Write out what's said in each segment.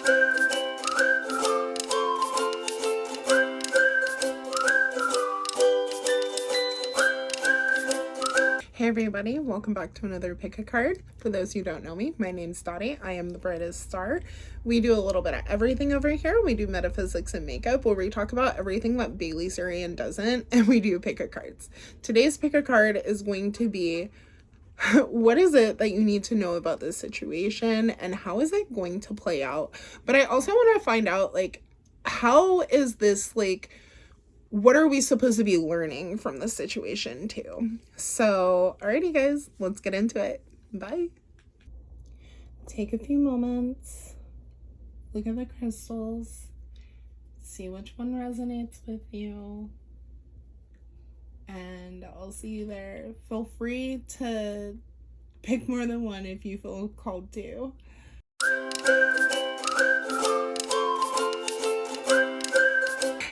Hey everybody, welcome back to another pick a card. For those who don't know me, my name's Dottie. I am the brightest star. We do a little bit of everything over here. We do metaphysics and makeup, where we talk about everything that Bailey Sarian doesn't, and we do pick a cards. Today's pick a card is going to be, what is it that you need to know about this situation and how is it going to play out? But I also want to find out, like, how is this, like, what are we supposed to be learning from this situation too? So, alrighty guys, let's get into it. Bye. Take a few moments, look at the crystals, see which one resonates with you, and I'll see you there. Feel free to pick more than one if you feel called to.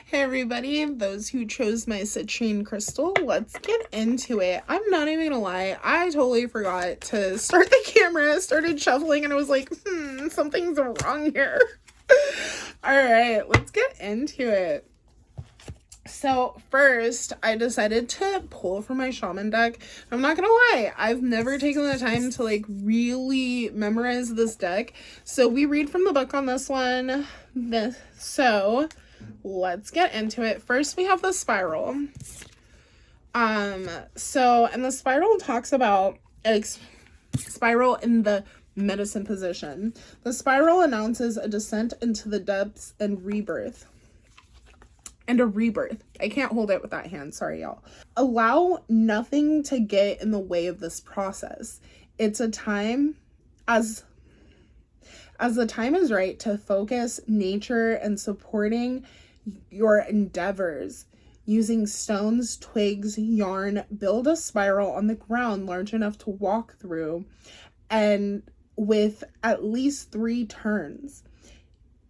Hey everybody, those who chose my citrine crystal, let's get into it. I'm not even gonna lie, I totally forgot to start the camera, started shuffling, and I was like, something's wrong here. Alright, let's get into it. So first, I decided to pull from my shaman deck. I'm not gonna lie, I've never taken the time to like really memorize this deck. So we read from the book on this one. So let's get into it. First, we have the spiral. And the spiral talks about a spiral in the medicine position. The spiral announces a descent into the depths and rebirth. And a rebirth. I can't hold it with that hand. Sorry, y'all. Allow nothing to get in the way of this process. It's a time as the time is right to focus nature and supporting your endeavors. Using stones, twigs, yarn, build a spiral on the ground large enough to walk through and with at least 3 turns.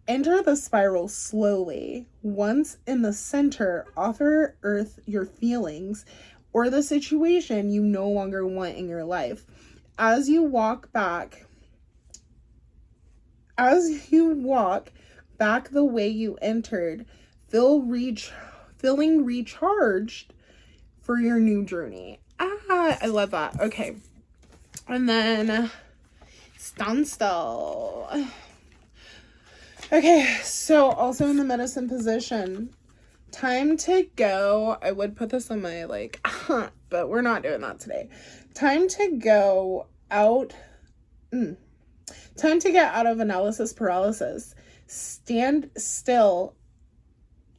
Enter the spiral slowly. Once in the center, offer Earth your feelings or the situation you no longer want in your life. As you walk back the way you entered, feeling recharged for your new journey. I love that. Okay. And then stand still. Okay, so also in the medicine position, time to go. I would put this on my but we're not doing that today. Time to go out. Time to get out of analysis paralysis. Stand still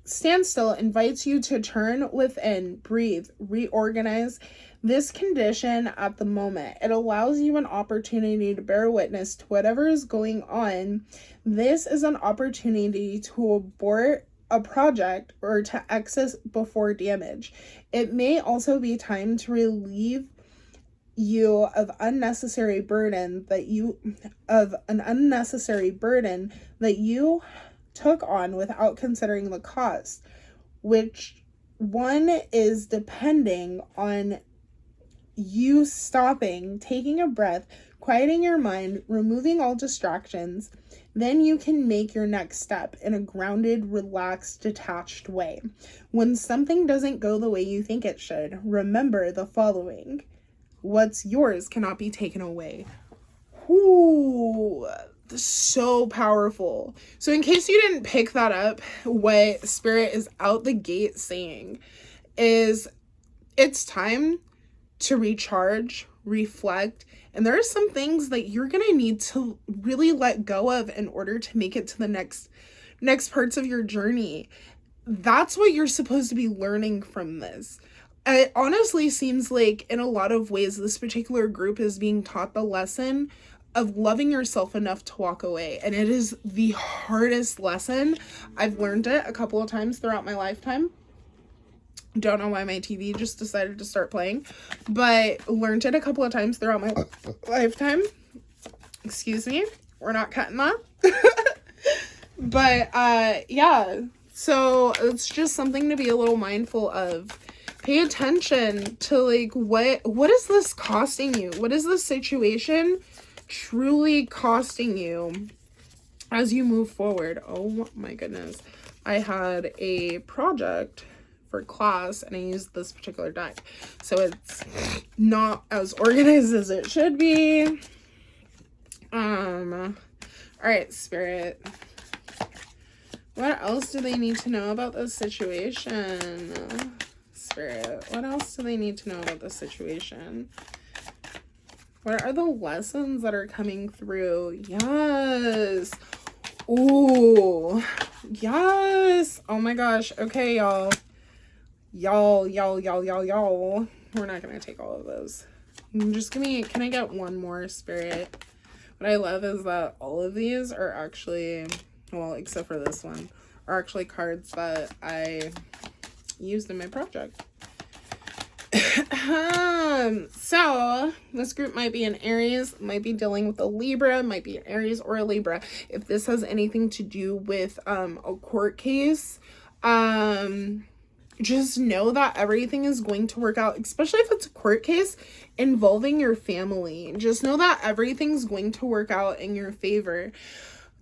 invites you to turn within, breathe, reorganize this condition at the moment. It allows you an opportunity to bear witness to whatever is going on. This is an opportunity to abort a project or to exit before damage. It may also be time to relieve you of an unnecessary burden that you took on without considering the cost, which one is depending on you stopping, taking a breath, quieting your mind, removing all distractions. Then you can make your next step in a grounded, relaxed, detached way. When something doesn't go the way you think it should, remember the following: what's yours cannot be taken away. Ooh, so powerful. So in case you didn't pick that up, what Spirit is out the gate saying is it's time to recharge, reflect, and there are some things that you're gonna need to really let go of in order to make it to the next parts of your journey. That's what you're supposed to be learning from this. It honestly seems like in a lot of ways this particular group is being taught the lesson of loving yourself enough to walk away, and it is the hardest lesson. I've learned it a couple of times throughout my lifetime. Don't know why my TV just decided to start playing, but learned it a couple of times throughout my lifetime. Excuse me, we're not cutting that. But yeah, so it's just something to be a little mindful of. Pay attention to like what is this costing you? What is this situation truly costing you? as you move forward. Oh my goodness. I had a project for class and I used this particular deck. So it's not as organized as it should be. All right, Spirit. What else do they need to know about this situation? Spirit, what else do they need to know about this situation? What are the lessons that are coming through? Yes. Ooh. Yes. Oh my gosh. Okay, y'all. Y'all. We're not going to take all of those. Just give me, can I get one more, Spirit? What I love is that all of these are actually, well, except for this one, are actually cards that I used in my project. So this group might be an Aries, might be dealing with a Libra, might be an Aries or a Libra. If this has anything to do with a court case, just know that everything is going to work out, especially if it's a court case involving your family. Just know that everything's going to work out in your favor.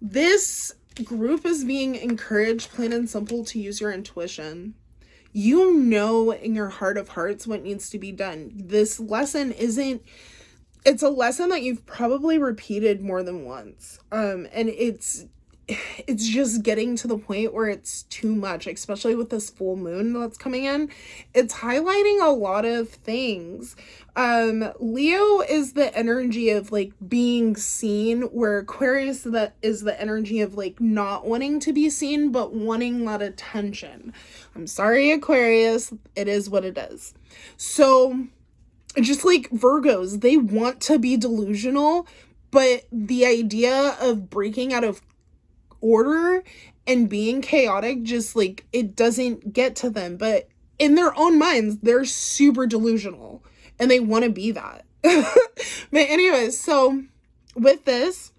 This group is being encouraged, plain and simple, to use your intuition. You know in your heart of hearts what needs to be done. This lesson it's a lesson that you've probably repeated more than once. And it's just getting to the point where it's too much, especially with this full moon that's coming in. It's highlighting a lot of things. Leo is the energy of like being seen, where Aquarius is the energy of like not wanting to be seen, but wanting that attention. I'm sorry, Aquarius, it is what it is. So just like Virgos, they want to be delusional, but the idea of breaking out of order and being chaotic, just like, it doesn't get to them. But in their own minds, they're super delusional and they want to be that. But anyways, so with this,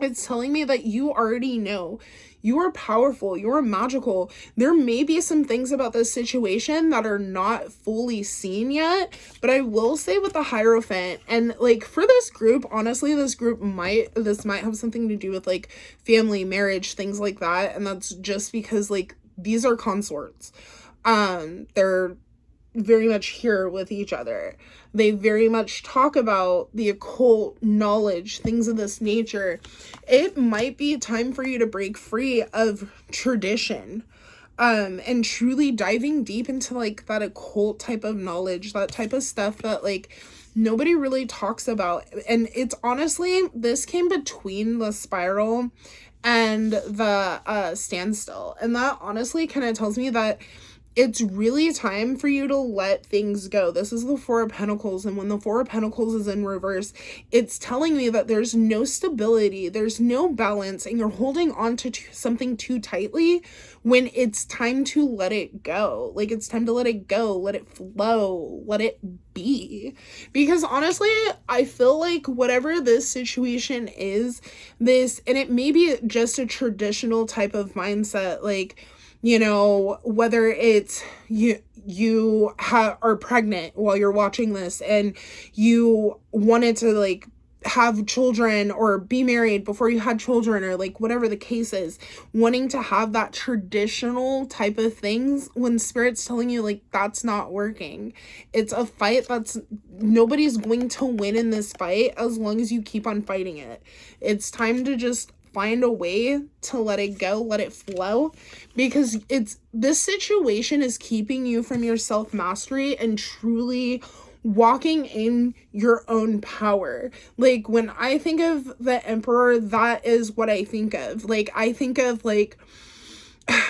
it's telling me that you already know you are powerful, you are magical. There may be some things about this situation that are not fully seen yet, but I will say with the Hierophant, and like for this group, honestly, this might have something to do with like family, marriage, things like that. And that's just because like these are consorts. They're very much here with each other. They very much talk about the occult knowledge, things of this nature. It might be time for you to break free of tradition, and truly diving deep into like that occult type of knowledge, that type of stuff that like nobody really talks about. And it's honestly, this came between the spiral and the standstill, and that honestly kind of tells me that it's really time for you to let things go. This is the Four of Pentacles, and when the Four of Pentacles is in reverse, it's telling me that there's no stability, there's no balance, and you're holding on to something too tightly when it's time to let it go. Like, it's time to let it go, let it flow, let it be. Because honestly, I feel like whatever this situation is, and it may be just a traditional type of mindset, like, you know, whether it's you are pregnant while you're watching this and you wanted to like have children or be married before you had children, or like whatever the case is, wanting to have that traditional type of things, when Spirit's telling you like that's not working. It's a fight nobody's going to win in this fight as long as you keep on fighting it. It's time to just find a way to let it go, let it flow, because this situation is keeping you from your self-mastery and truly walking in your own power. Like, when I think of the Emperor, that is what I think of. Like, I think of like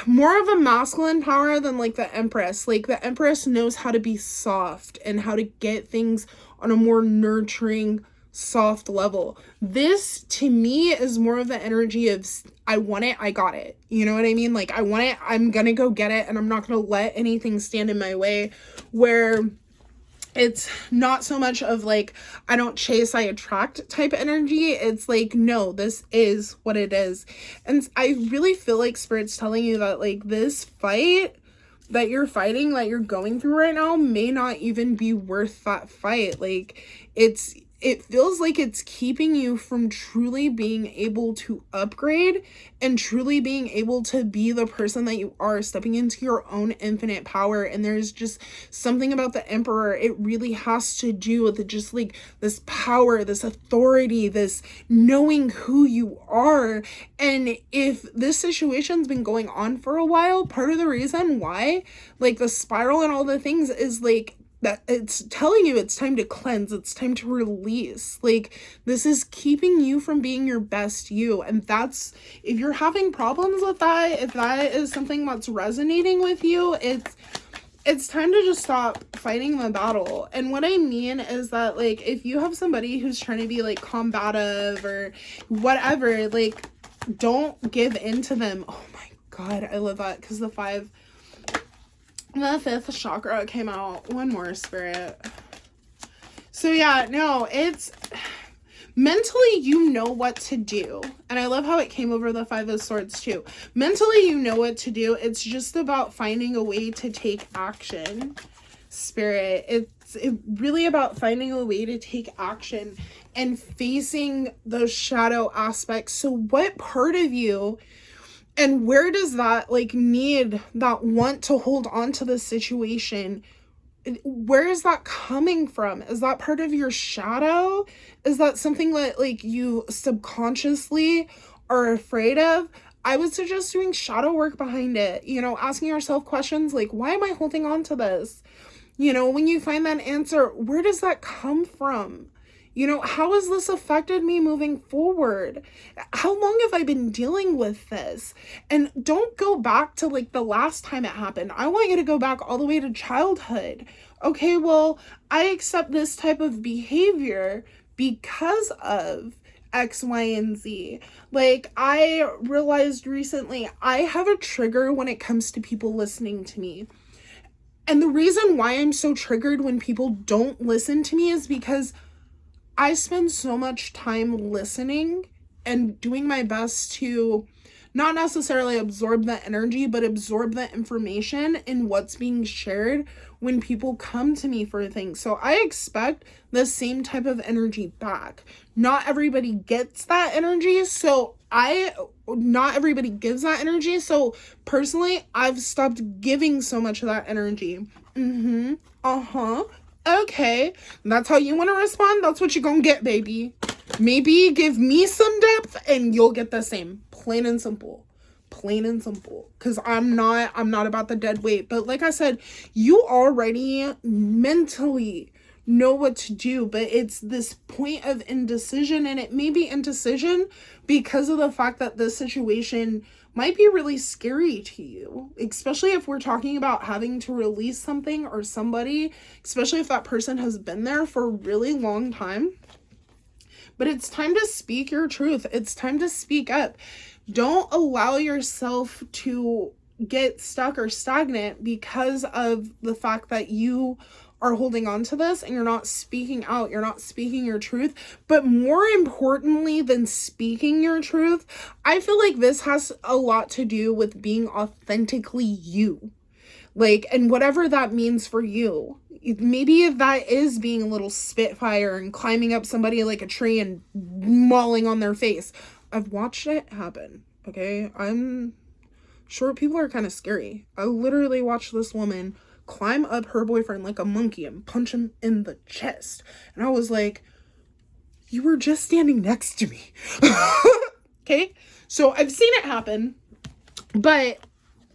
more of a masculine power than like the Empress. Like, the Empress knows how to be soft and how to get things on a more nurturing, soft level. This to me is more of the energy of I want it, I got it. You know what I mean? Like, I want it, I'm gonna go get it, and I'm not gonna let anything stand in my way. Where it's not so much of like I don't chase, I attract type energy. It's like, no, this is what it is. And I really feel like Spirit's telling you that like this fight that you're fighting, that you're going through right now, may not even be worth that fight. Like, it feels like it's keeping you from truly being able to upgrade and truly being able to be the person that you are, stepping into your own infinite power. And there's just something about the Emperor. It really has to do with just like this power, this authority, this knowing who you are. And if this situation's been going on for a while, part of the reason why, like the spiral and all the things, is like that it's telling you it's time to cleanse, it's time to release. Like, this is keeping you from being your best you. And that's, if you're having problems with that, if that is something that's resonating with you, it's time to just stop fighting the battle. And what I mean is that, like, if you have somebody who's trying to be like combative or whatever, like, don't give in to them. Oh my god, I love that, because the fifth chakra came out. One more, spirit. So yeah, no, it's mentally, you know what to do. And I love how it came over the Five of Swords too. Mentally, you know what to do. It's just about finding a way to take action, spirit. It's really about finding a way to take action and facing those shadow aspects. So what part of you, and where does that like need, that want to hold on to the situation, where is that coming from? Is that part of your shadow? Is that something that like you subconsciously are afraid of? I would suggest doing shadow work behind it, you know, asking yourself questions like, why am I holding on to this? You know, when you find that answer, where does that come from? You know, how has this affected me moving forward? How long have I been dealing with this? And don't go back to like the last time it happened. I want you to go back all the way to childhood. Okay, well, I accept this type of behavior because of X, Y, and Z. Like, I realized recently I have a trigger when it comes to people listening to me. And the reason why I'm so triggered when people don't listen to me is because I spend so much time listening and doing my best to not necessarily absorb the energy, but absorb the information in what's being shared when people come to me for things. So I expect the same type of energy back. Not everybody gets that energy, so not everybody gives that energy. So personally, I've stopped giving so much of that energy. Okay, that's how you want to respond? That's what you're gonna get, baby. Maybe give me some depth and you'll get the same. Plain and simple. Plain and simple. Because I'm not about the dead weight. But like I said, you already mentally know what to do, but it's this point of indecision, and it may be indecision because of the fact that this situation might be really scary to you, especially if we're talking about having to release something or somebody, especially if that person has been there for a really long time. But it's time to speak your truth. It's time to speak up. Don't allow yourself to get stuck or stagnant because of the fact that you are holding on to this and you're not speaking out, you're not speaking your truth. But more importantly than speaking your truth, I feel like this has a lot to do with being authentically you. Like, and whatever that means for you. Maybe if that is being a little spitfire and climbing up somebody like a tree and mauling on their face. I've watched it happen, okay? I'm sure people are kind of scary. I literally watched this woman climb up her boyfriend like a monkey and punch him in the chest. And I was like, you were just standing next to me. Okay? So I've seen it happen, but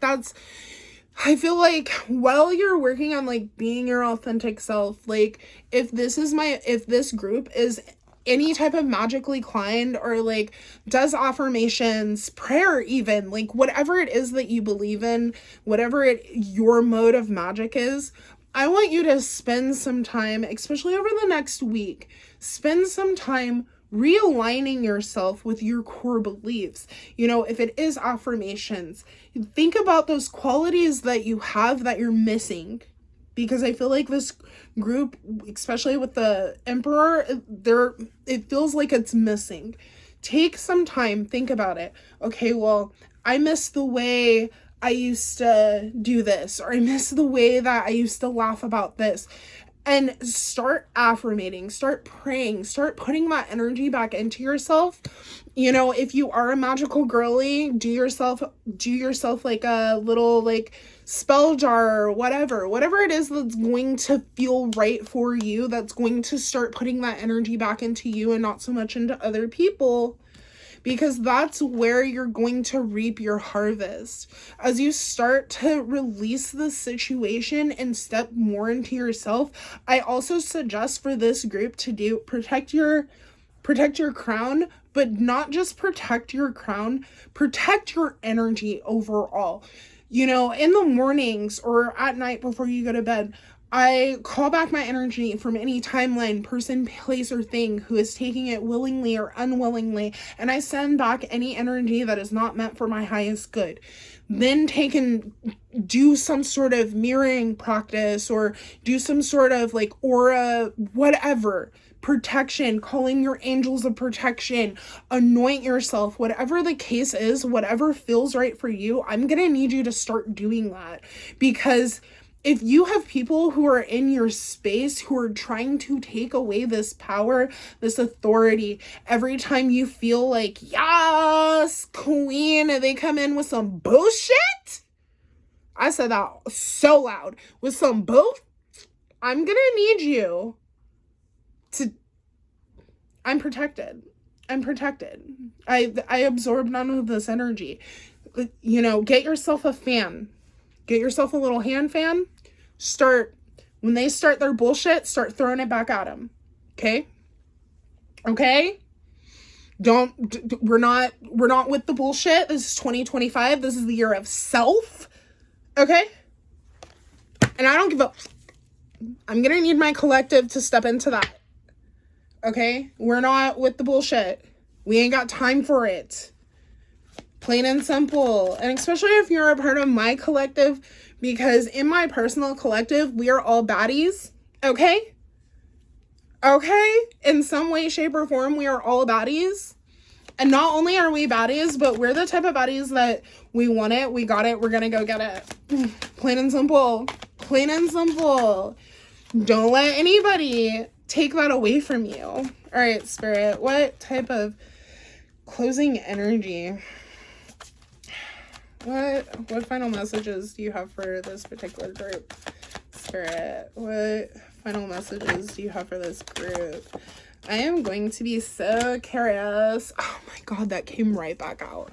I feel like while you're working on like being your authentic self, like if this group is any type of magically inclined or like does affirmations, prayer, even like whatever it is that you believe in, your mode of magic is, I want you to spend some time, especially over the next week, spend some time realigning yourself with your core beliefs. You know, if it is affirmations, think about those qualities that you have that you're missing. Because I feel like this group, especially with the Emperor, it feels like it's missing. Take some time, think about it. Okay, well, I miss the way I used to do this, or I miss the way that I used to laugh about this. and start affirmating, start praying, start putting that energy back into yourself. You know, if you are a magical girly, do yourself like a little like spell jar or whatever it is that's going to feel right for you, that's going to start putting that energy back into you and not so much into other people. Because that's where you're going to reap your harvest. As you start to release the situation and step more into yourself, I also suggest for this group to do protect your crown, but not just protect your crown, protect your energy overall. You know, in the mornings or at night before you go to bed, I call back my energy from any timeline, person, place, or thing who is taking it willingly or unwillingly, and I send back any energy that is not meant for my highest good. Then take and do some sort of mirroring practice or do some sort of like aura, whatever, protection, calling your angels of protection, anoint yourself, whatever the case is, whatever feels right for you. I'm gonna need you to start doing that, because if you have people who are in your space who are trying to take away this power, this authority, every time you feel like, yes, queen, and they come in with some bullshit. I said that so loud. With some I'm gonna need you to, I'm protected. I absorb none of this energy. You know, get yourself a fan. Get yourself a little hand fan. When they start their bullshit, start throwing it back at them. Okay? We're not with the bullshit. This is 2025. This is the year of self. Okay? And I don't give a, I'm gonna need my collective to step into that. Okay? We're not with the bullshit. We ain't got time for it. Plain and simple. And especially if you're a part of my collective, because in my personal collective, we are all baddies. Okay? In some way, shape, or form, we are all baddies. And not only are we baddies, but we're the type of baddies that we want it, we got it, we're gonna go get it. Plain and simple. Don't let anybody take that away from you. All right, Spirit, what type of closing energy? What final messages do you have for this particular group? Spirit, what final messages do you have for this group? I am going to be so curious. Oh my god, that came right back out.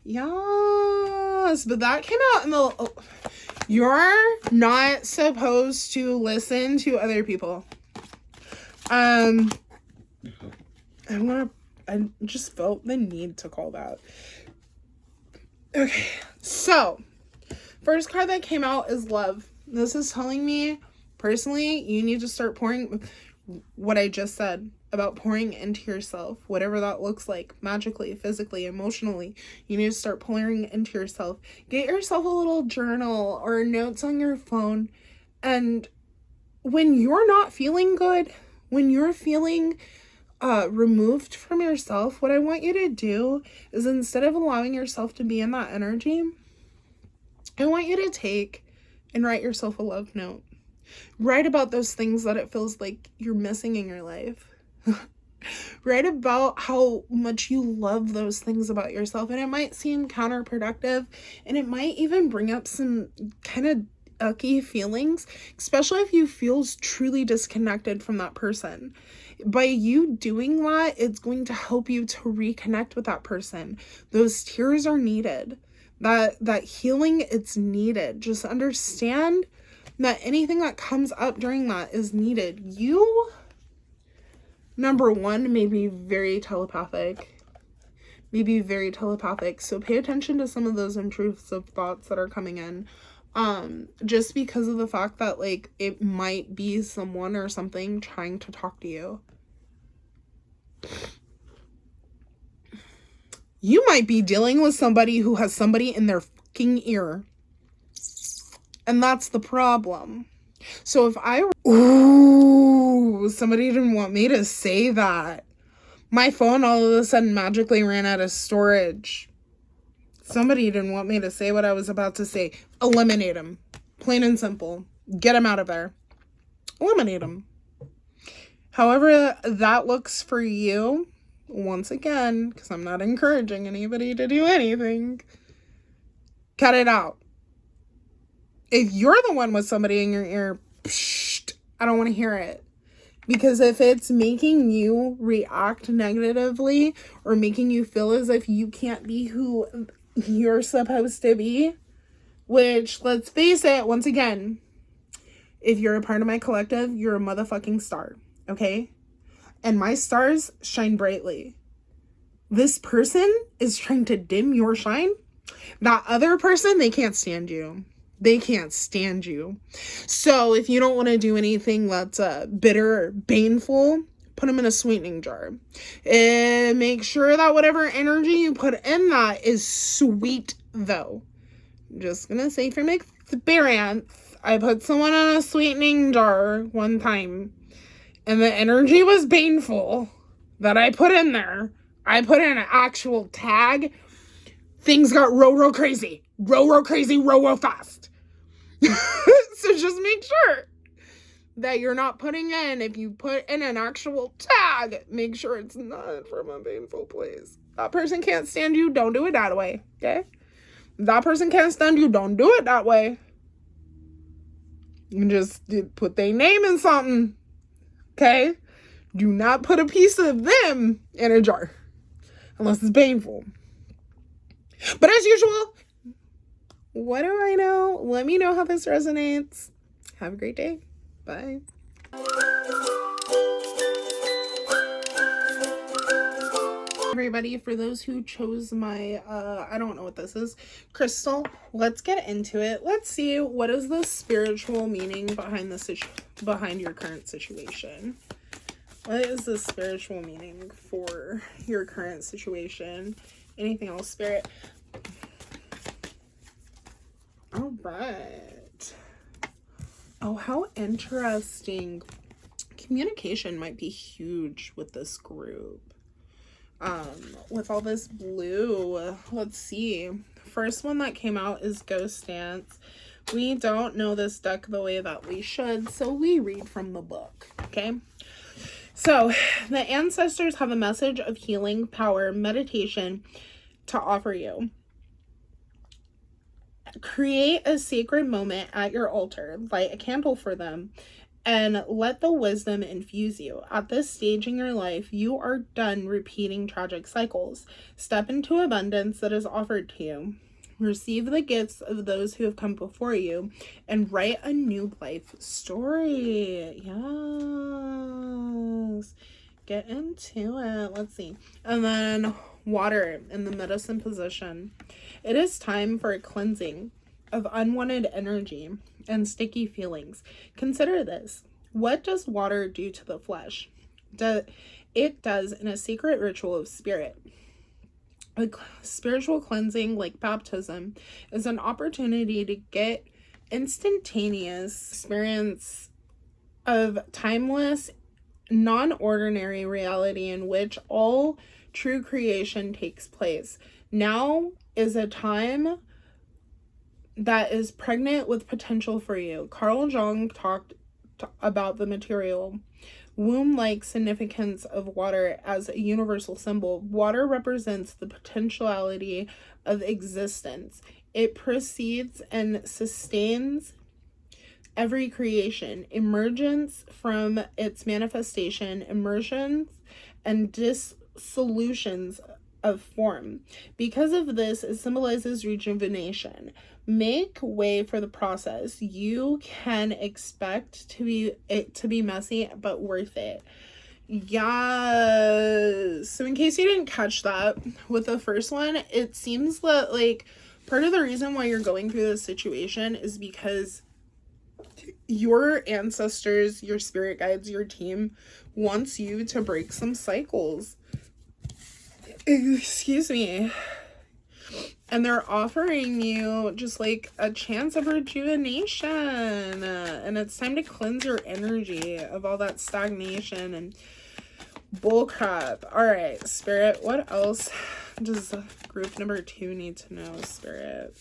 Yes, but that came out in the... You're not supposed to listen to other people. I just felt the need to call that. Okay, so first card that came out is love. This is telling me, personally, you need to start pouring what I just said about pouring into yourself, whatever that looks like, magically, physically, emotionally. You need to start pouring into yourself. Get yourself a little journal or notes on your phone, and when you're not feeling good, when you're feeling removed from yourself, what I want you to do is, instead of allowing yourself to be in that energy, I want you to take and write yourself a love note. Write about those things that it feels like you're missing in your life. Write about how much you love those things about yourself, and it might seem counterproductive, and it might even bring up some kind of icky feelings, especially if you feel truly disconnected from that person. By you doing that, it's going to help you to reconnect with that person. Those tears are needed. That healing, it's needed. Just understand that anything that comes up during that is needed. You, number one, may be very telepathic. So pay attention to some of those intrusive thoughts that are coming in. Just because of the fact that, like, it might be someone or something trying to talk to you. You might be dealing with somebody who has somebody in their fucking ear. And that's the problem. So if somebody didn't want me to say that. My phone all of a sudden magically ran out of storage. Somebody didn't want me to say what I was about to say. Eliminate them. Plain and simple. Get them out of there. eliminate them. However that looks for you, once again, because I'm not encouraging anybody to do anything, cut it out. If you're the one with somebody in your ear, psh, I don't want to hear it. Because if it's making you react negatively or making you feel as if you can't be who you're supposed to be, which, let's face it, once again, if you're a part of my collective, you're a motherfucking star, okay? And my stars shine brightly. This person is trying to dim your shine. That other person, they can't stand you. They can't stand you. So if you don't want to do anything that's bitter or baneful, put them in a sweetening jar. And make sure that whatever energy you put in that is sweet, though. I'm just going to say from experience, I put someone in a sweetening jar one time, and the energy was baneful that I put in there. I put in an actual tag. Things got real crazy. Real crazy, real fast. So just make sure that you're not putting in, if you put in an actual tag, make sure it's not from a painful place. That person can't stand you, don't do it that way, okay? That person can't stand you, don't do it that way. You can just put their name in something, okay? Do not put a piece of them in a jar, unless it's painful. But as usual, what do I know? Let me know how this resonates. Have a great day. Bye. Everybody, for those who chose my, I don't know what this is, crystal, let's get into it. Let's see, what is the spiritual meaning behind behind your current situation? What is the spiritual meaning for your current situation? Anything else, Spirit? All right. Oh, how interesting. Communication might be huge with this group. With all this blue, let's see. First one that came out is Ghost Dance. We don't know this deck the way that we should, so we read from the book, okay? So, the ancestors have a message of healing, power, meditation to offer you. Create a sacred moment at your altar, light a candle for them, and let the wisdom infuse you. At this stage in your life, you are done repeating tragic cycles. Step into abundance that is offered to you. Receive the gifts of those who have come before you and write a new life story. Yes. Get into it. Let's see. And then water in the medicine position. It is time for a cleansing of unwanted energy and sticky feelings. Consider this. What does water do to the flesh? It does in a secret ritual of spirit. A spiritual cleansing, like baptism, is an opportunity to get instantaneous experience of timeless, non-ordinary reality in which all true creation takes place. Now is a time that is pregnant with potential for you. Carl Jung talked about the material womb-like significance of water as a universal symbol. Water represents the potentiality of existence. It precedes and sustains every creation. Emergence from its manifestation, immersions, and dissolutions of form. Because of this, it symbolizes rejuvenation. Make way for the process. You can expect it to be messy, but worth it. Yes. So in case you didn't catch that, with the first one, it seems that, like, part of the reason why you're going through this situation is because your ancestors, your spirit guides, your team wants you to break some cycles. Excuse me. And they're offering you just like a chance of rejuvenation. And it's time to cleanse your energy of all that stagnation and bullcrap. All right, Spirit, what else does group number 2 need to know, Spirit?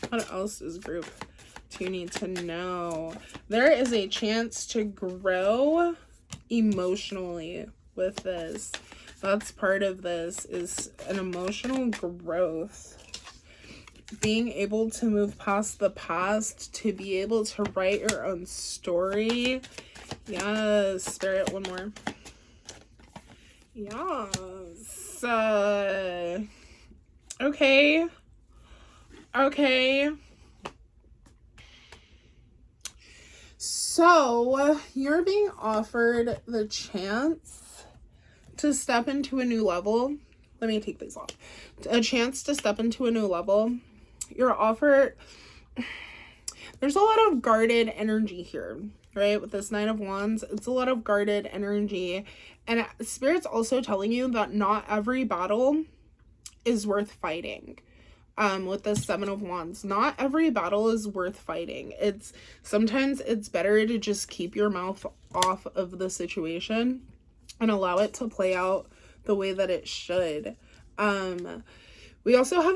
What else does group to need to know. There is a chance to grow emotionally with this. That's part of this, is an emotional growth. Being able to move past the past, to be able to write your own story. Yes, Spirit, one more. Yes. Okay. So, you're being offered the chance to step into a new level. Let me take these off. A chance to step into a new level. You're offered... There's a lot of guarded energy here, right? With this Nine of Wands, it's a lot of guarded energy. And Spirit's also telling you that not every battle is worth fighting. With the Seven of Wands, not every battle is worth fighting. Sometimes it's better to just keep your mouth off of the situation and allow it to play out the way that it should. We also have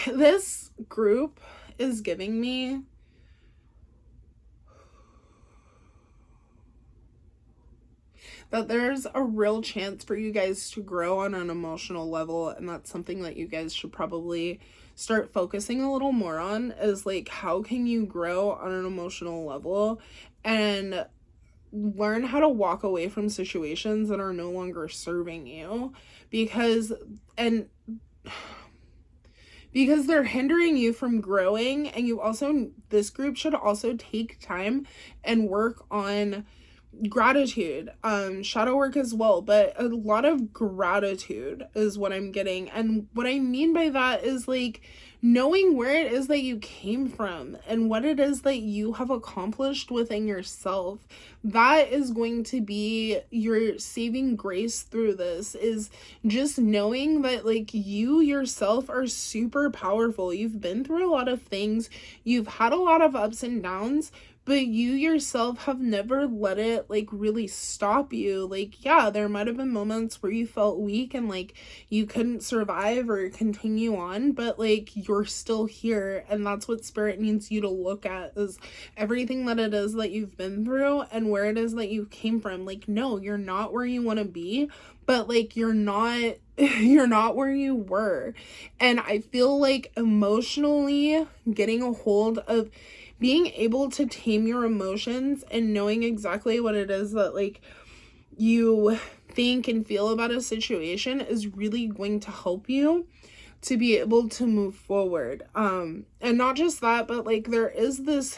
this group is giving me that there's a real chance for you guys to grow on an emotional level, and that's something that you guys should probably start focusing a little more on, is like, how can you grow on an emotional level and learn how to walk away from situations that are no longer serving you, because they're hindering you from growing. And this group should also take time and work on gratitude, shadow work as well, but a lot of gratitude is what I'm getting. And what I mean by that is like knowing where it is that you came from and what it is that you have accomplished within yourself. That is going to be your saving grace through this, is just knowing that like you yourself are super powerful. You've been through a lot of things, you've had a lot of ups and downs, but you yourself have never let it like really stop you. Like, yeah, there might have been moments where you felt weak and like you couldn't survive or continue on, but like you're still here. And that's what Spirit needs you to look at, is everything that it is that you've been through and where it is that you came from. Like, no, you're not where you want to be, but like you're not where you were. And I feel like emotionally getting a hold of being able to tame your emotions and knowing exactly what it is that like you think and feel about a situation is really going to help you to be able to move forward. And not just that, but like there is this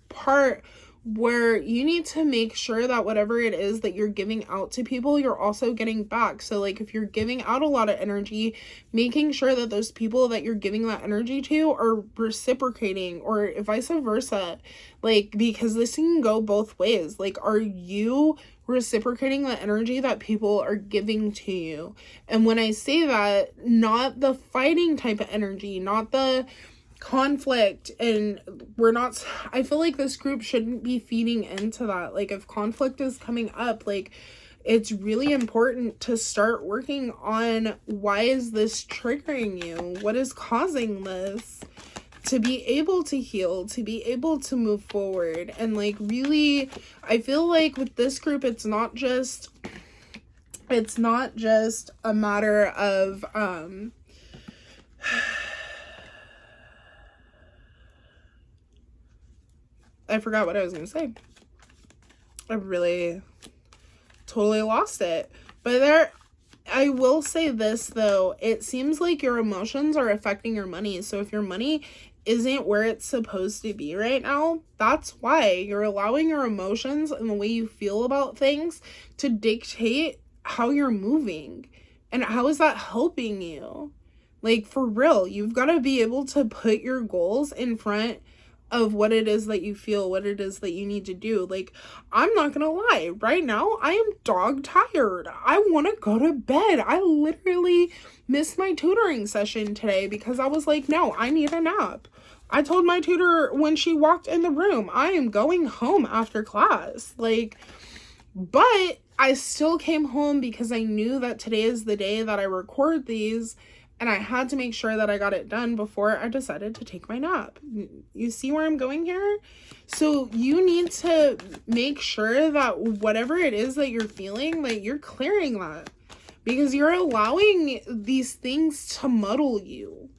part where you need to make sure that whatever it is that you're giving out to people, you're also getting back. So like if you're giving out a lot of energy, making sure that those people that you're giving that energy to are reciprocating, or vice versa. Like, because this can go both ways. Like, are you reciprocating the energy that people are giving to you? And when I say that, not the fighting type of energy, not the conflict, and I feel like this group shouldn't be feeding into that. Like, if conflict is coming up, like, it's really important to start working on, why is this triggering you? What is causing this? To be able to heal, to be able to move forward. And like, really, I feel like with this group, it's not just a matter of I forgot what I was going to say. I really totally lost it. But I will say this though, it seems like your emotions are affecting your money. So if your money isn't where it's supposed to be right now, that's why you're allowing your emotions and the way you feel about things to dictate how you're moving. And how is that helping you? Like, for real, you've got to be able to put your goals in front of what it is that you feel, what it is that you need to do. Like, I'm not gonna lie, right now I am dog tired. I want to go to bed. I literally missed my tutoring session today because I was like, no, I need a nap. I told my tutor when she walked in the room, I am going home after class. Like, but I still came home because I knew that today is the day that I record these, And I had to make sure that I got it done before I decided to take my nap. You see where I'm going here? So you need to make sure that whatever it is that you're feeling, that you're clearing that. Because you're allowing these things to muddle you.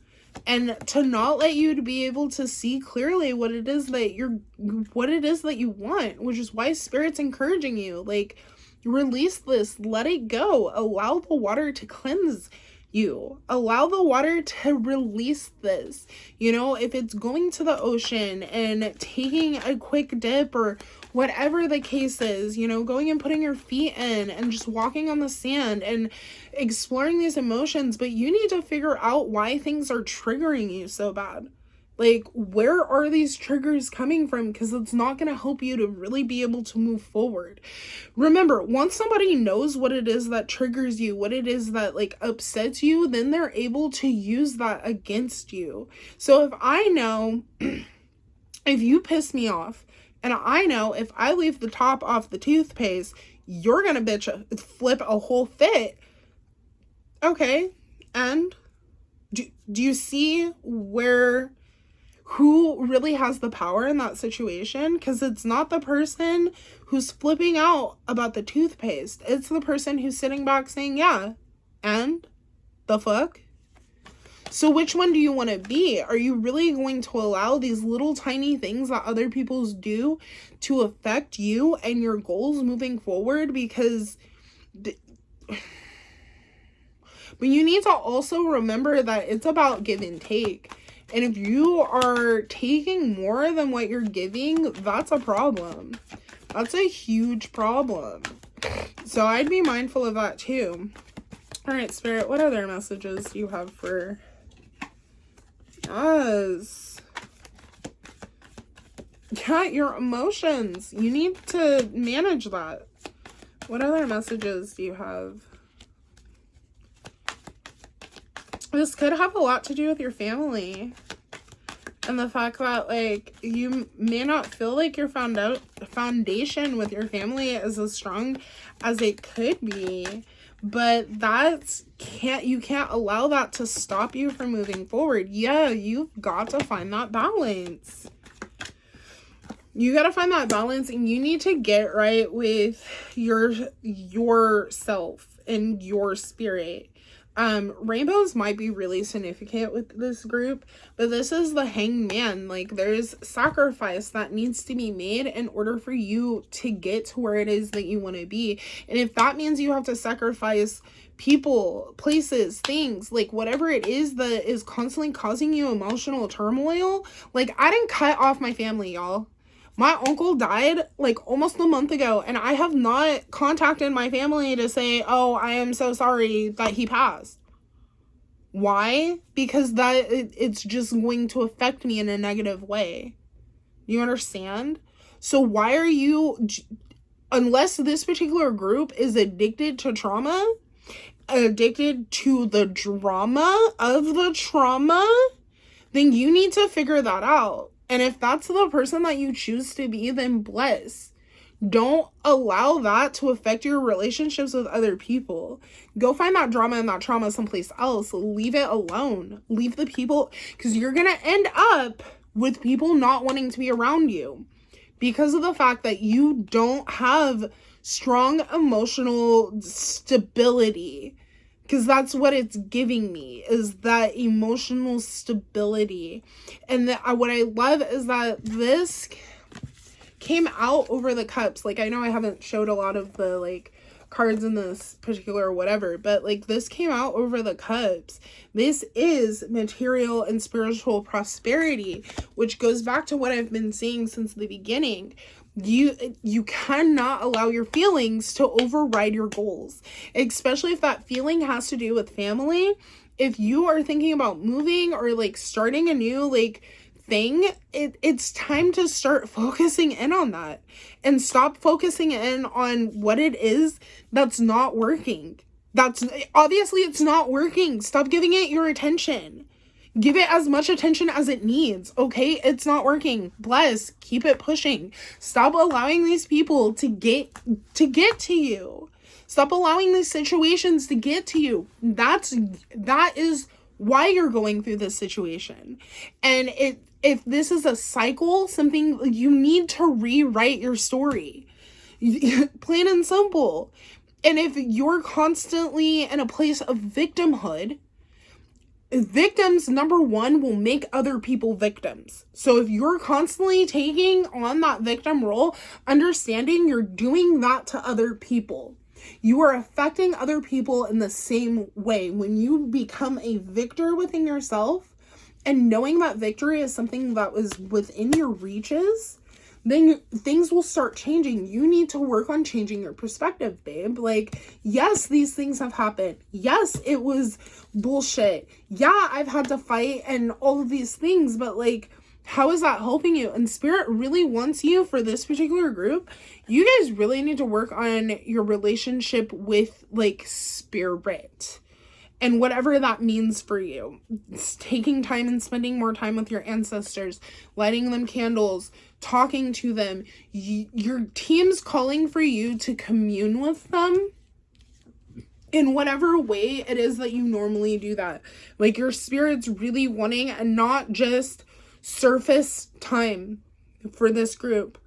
And to not let you to be able to see clearly what it is that you want. Which is why Spirit's encouraging you. Like, release this. Let it go. Allow the water to cleanse you. Allow the water to release this. You know, if it's going to the ocean and taking a quick dip or whatever the case is, you know, going and putting your feet in and just walking on the sand and exploring these emotions, but you need to figure out why things are triggering you so bad. Like, where are these triggers coming from? Because it's not going to help you to really be able to move forward. Remember, once somebody knows what it is that triggers you, what it is that, like, upsets you, then they're able to use that against you. So if I know, if you piss me off, and I know if I leave the top off the toothpaste, you're going to flip a whole fit. Okay, and do you see who really has the power in that situation? Because it's not the person who's flipping out about the toothpaste. It's the person who's sitting back saying, yeah, and the fuck? So which one do you want to be? Are you really going to allow these little tiny things that other people do to affect you and your goals moving forward? Because... But you need to also remember that it's about give and take. And if you are taking more than what you're giving, that's a problem. That's a huge problem. So I'd be mindful of that too. All right, Spirit, what other messages do you have for us? Yeah, your emotions. You need to manage that. What other messages do you have? This could have a lot to do with your family. And the fact that, like, you may not feel like your foundation with your family is as strong as it could be. But you can't allow that to stop you from moving forward. Yeah, you've got to find that balance. You got to find that balance, and you need to get right with yourself and your spirit. Rainbows might be really significant with this group, but this is the Hanged Man. Like, there's sacrifice that needs to be made in order for you to get to where it is that you want to be. And if that means you have to sacrifice people, places, things, like whatever it is that is constantly causing you emotional turmoil, like, I didn't cut off my family, y'all. My uncle died like almost a month ago, and I have not contacted my family to say, oh, I am so sorry that he passed. Why? Because it's just going to affect me in a negative way. You understand? So why are you, unless this particular group is addicted to trauma, addicted to the drama of the trauma, then you need to figure that out. And if that's the person that you choose to be, then bless. Don't allow that to affect your relationships with other people. Go find that drama and that trauma someplace else. Leave it alone. Leave the people, because you're going to end up with people not wanting to be around you because of the fact that you don't have strong emotional stability. Because that's what it's giving me, is that emotional stability. And what I love is that this came out over the cups. Like, I know I haven't showed a lot of the, like, cards in this particular whatever, but, like, this came out over the cups. This is material and spiritual prosperity, which goes back to what I've been saying since the beginning. You cannot allow your feelings to override your goals, especially if that feeling has to do with family. If you are thinking about moving or, like, starting a new, like, thing, it's time to start focusing in on that and stop focusing in on what it is that's not working. That's obviously it's not working. Stop giving it your attention. Give it as much attention as it needs, okay? It's not working. Bless. Keep it pushing. Stop allowing these people to get to you. Stop allowing these situations to get to you. That is why you're going through this situation. And if this is a cycle, something, you need to rewrite your story. Plain and simple. And if you're constantly in a place of victimhood, victims, number one, will make other people victims. So if you're constantly taking on that victim role, understanding you're doing that to other people. You are affecting other people in the same way. When you become a victor within yourself, and knowing that victory is something that was within your reaches, then things will start changing. You need to work on changing your perspective, babe. Like, yes, these things have happened. Yes, it was bullshit. Yeah, I've had to fight and all of these things, but like, how is that helping you? And Spirit really wants you, for this particular group, you guys really need to work on your relationship with like Spirit. And whatever that means for you. It's taking time and spending more time with your ancestors, lighting them candles, talking to them. Your team's calling for you to commune with them in whatever way it is that you normally do that. Like, your spirit's really wanting, and not just surface time for this group.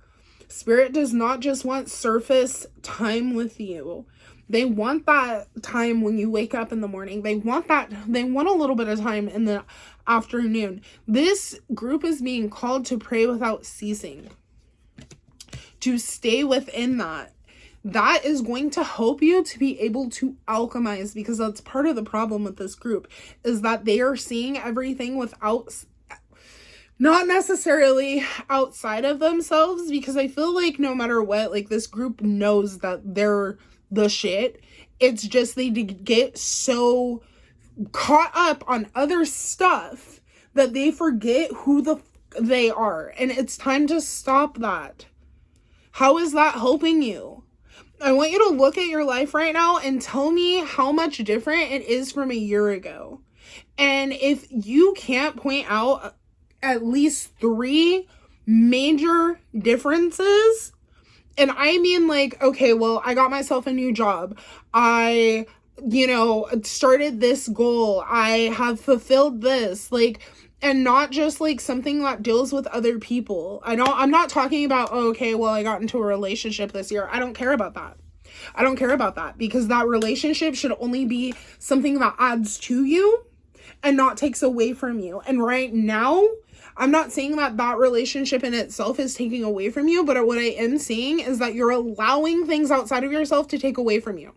Spirit does not just want surface time with you. They want that time when you wake up in the morning. They want a little bit of time in the afternoon. This group is being called to pray without ceasing. To stay within that. That is going to help you to be able to alchemize, because that's part of the problem with this group, is that they are seeing everything without, not necessarily outside of themselves, because I feel like no matter what, like, this group knows that they're the shit. It's just they get so caught up on other stuff that they forget who they are. And it's time to stop that. How is that helping you? I want you to look at your life right now and tell me how much different it is from a year ago. And if you can't point out at least 3 major differences, and I mean, like, okay, well, I got myself a new job. I, started this goal. I have fulfilled this, like, and not just like something that deals with other people. I'm not talking about, oh, okay, well, I got into a relationship this year. I don't care about that. I don't care about that, because that relationship should only be something that adds to you and not takes away from you. And right now, I'm not saying that that relationship in itself is taking away from you, but what I am saying is that you're allowing things outside of yourself to take away from you.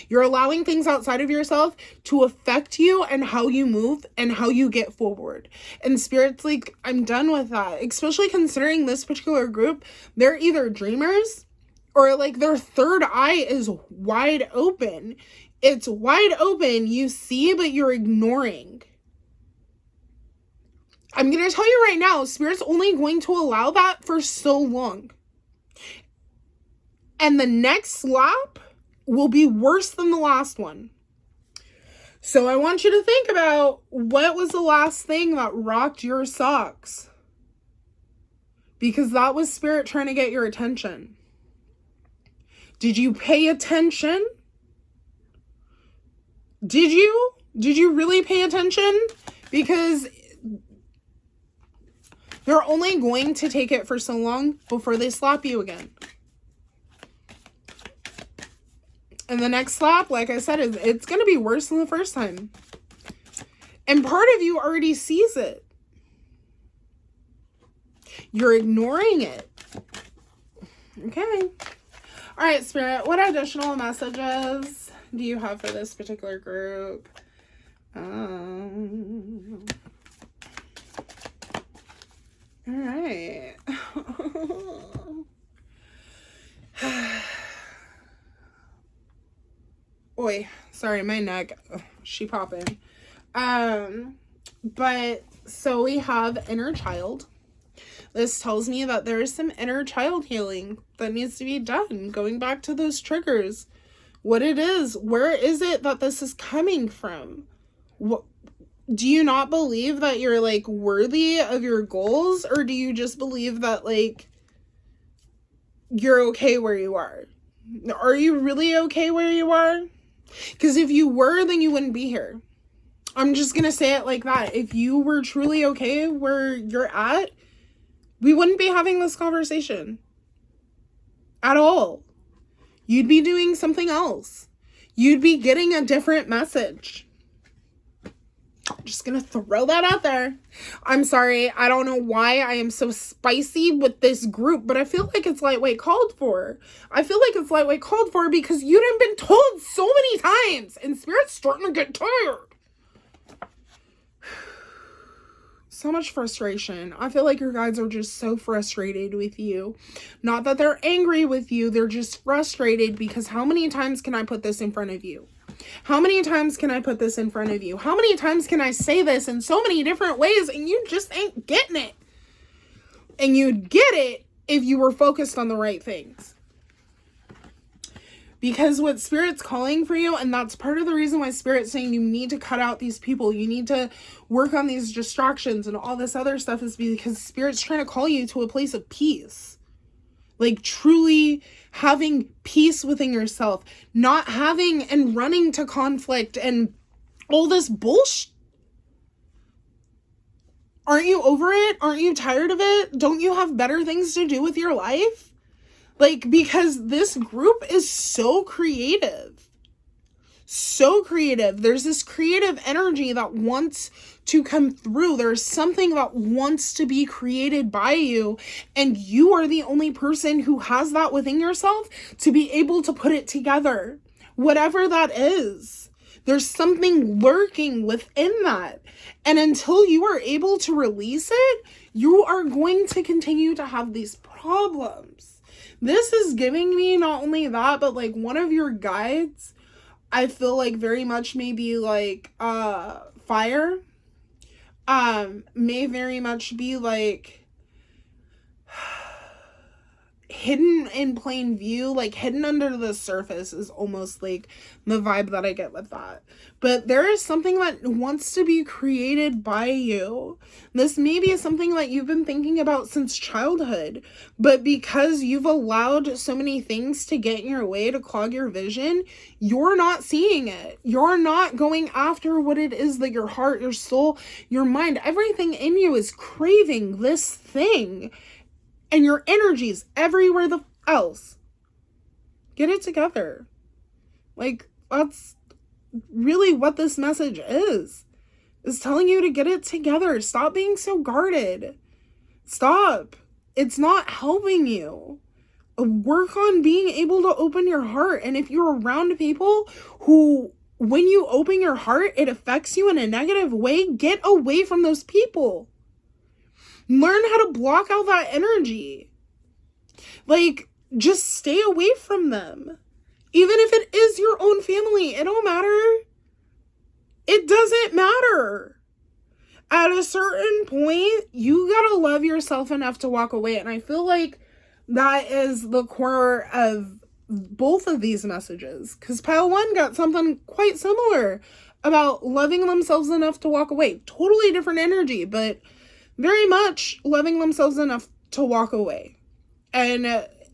You're allowing things outside of yourself to affect you and how you move and how you get forward. And Spirit's like, I'm done with that. Especially considering this particular group, they're either dreamers or like their third eye is wide open. It's wide open, you see, but you're ignoring. I'm going to tell you right now, Spirit's only going to allow that for so long. And the next slap will be worse than the last one. So I want you to think about, what was the last thing that rocked your socks? Because that was Spirit trying to get your attention. Did you pay attention? Did you? Did you really pay attention? Because they're only going to take it for so long before they slap you again. And the next slap, like I said, it's going to be worse than the first time. And part of you already sees it. You're ignoring it. Okay. All right, Spirit, what additional messages do you have for this particular group? All right. Oi, sorry, my neck, she popping. But so we have inner child. This tells me that there is some inner child healing that needs to be done. Going back to those triggers, what it is, where is it that this is coming from? What, do you not believe that you're like worthy of your goals, or do you just believe that like you're okay where you are? Are you really okay where you are? Because if you were, then you wouldn't be here. I'm just gonna say it like that. If you were truly okay where you're at, we wouldn't be having this conversation at all. You'd be doing something else. You'd be getting a different message. Just gonna throw that out there. I'm sorry. I don't know why I am so spicy with this group, but I feel like it's lightweight called for. I feel like it's lightweight called for because you done been told so many times, and Spirit's starting to get tired. So much frustration. I feel like your guides are just so frustrated with you. Not that they're angry with you, they're just frustrated because how many times can I put this in front of you? How many times can I put this in front of you? How many times can I say this in so many different ways and you just ain't getting it? And you'd get it if you were focused on the right things. Because what Spirit's calling for you, and that's part of the reason why Spirit's saying you need to cut out these people, you need to work on these distractions and all this other stuff, is because Spirit's trying to call you to a place of peace. Like truly having peace within yourself, not having and running to conflict and all this bullshit. Aren't you over it? Aren't you tired of it? Don't you have better things to do with your life? Like, because this group is so creative. So creative. There's this creative energy that wants to come through. There's something that wants to be created by you. And you are the only person who has that within yourself to be able to put it together. Whatever that is. There's something lurking within that. And until you are able to release it, you are going to continue to have these problems. This is giving me not only that, but like one of your guides, I feel like very much maybe like fire, may very much be like hidden in plain view, like hidden under the surface is almost like the vibe that I get with that. But there is something that wants to be created by you. This may be something that you've been thinking about since childhood, but because you've allowed so many things to get in your way to clog your vision, you're not seeing it. You're not going after what it is that your heart, your soul, your mind, everything in you is craving this thing. And your energies everywhere else. Get it together. Like, that's really what this message is telling you to get it together. Stop being so guarded. Stop. It's not helping you. Work on being able to open your heart. And if you're around people who, when you open your heart, it affects you in a negative way, get away from those people. Learn how to block out that energy. Like, just stay away from them. Even if it is your own family, it don't matter. It doesn't matter. At a certain point, you gotta love yourself enough to walk away. And I feel like that is the core of both of these messages. Because Pile 1 got something quite similar about loving themselves enough to walk away. Totally different energy, but very much loving themselves enough to walk away. And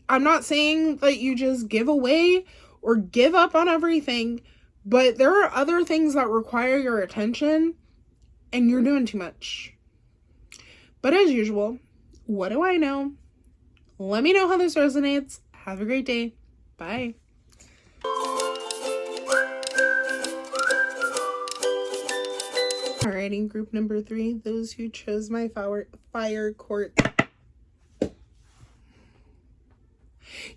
I'm not saying that you just give away or give up on everything, but there are other things that require your attention, and you're doing too much. But as usual, what do I know? Let me know how this resonates. Have a great day. Bye. Alrighty, group number 3, those who chose my fire court.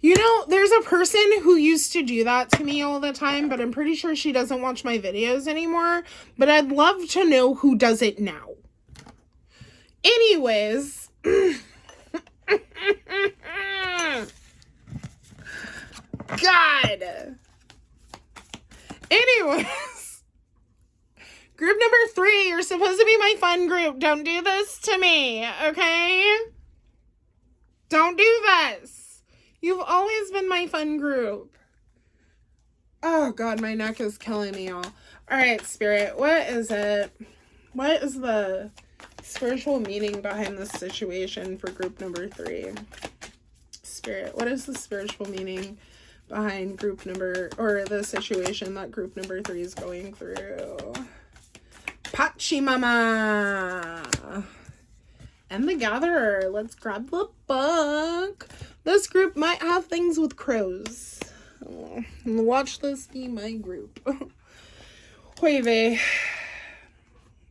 You know, there's a person who used to do that to me all the time, but I'm pretty sure she doesn't watch my videos anymore. But I'd love to know who does it now. Anyways. God. Anyways. Group number 3, you're supposed to be my fun group. Don't do this to me, okay? Don't do this. You've always been my fun group. Oh, God, my neck is killing me, y'all. All right, Spirit, what is it? What is the spiritual meaning behind this situation for group number 3? Spirit, what is the spiritual meaning behind group number, or the situation that group number 3 is going through? Pachimama and the Gatherer. Let's grab the book. This group might have things with crows. Watch this be my group. Jueve.